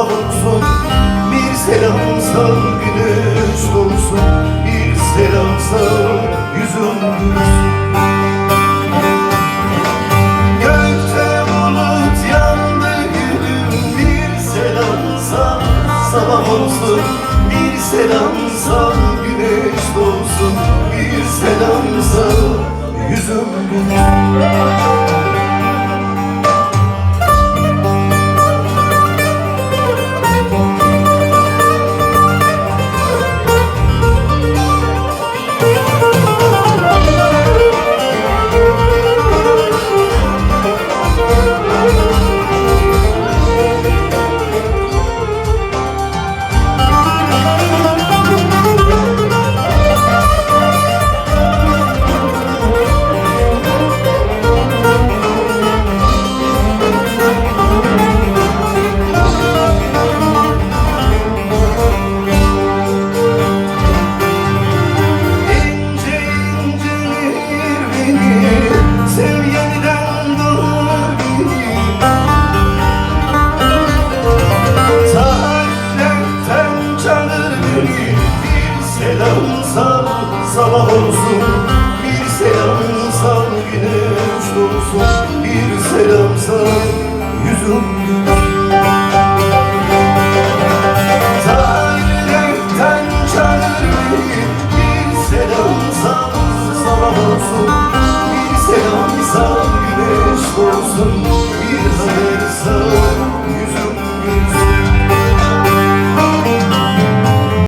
sabah olsun. Bir selam sal güneş doğsun. Bir selam sal yüzüm gülsün. Gökte bulut yandı gülüm. Bir selam sal sabah olsun. Bir selam sal güneş doğsun. Bir selam sal yüzüm gülsün. Sabah olsun, bir selam sal güneş doğsun. Bir selam sal yüzüm gülsün. Tarihten çağır beni. Bir selam sal sabah olsun. Bir selam sal güneş doğsun. Bir selam sal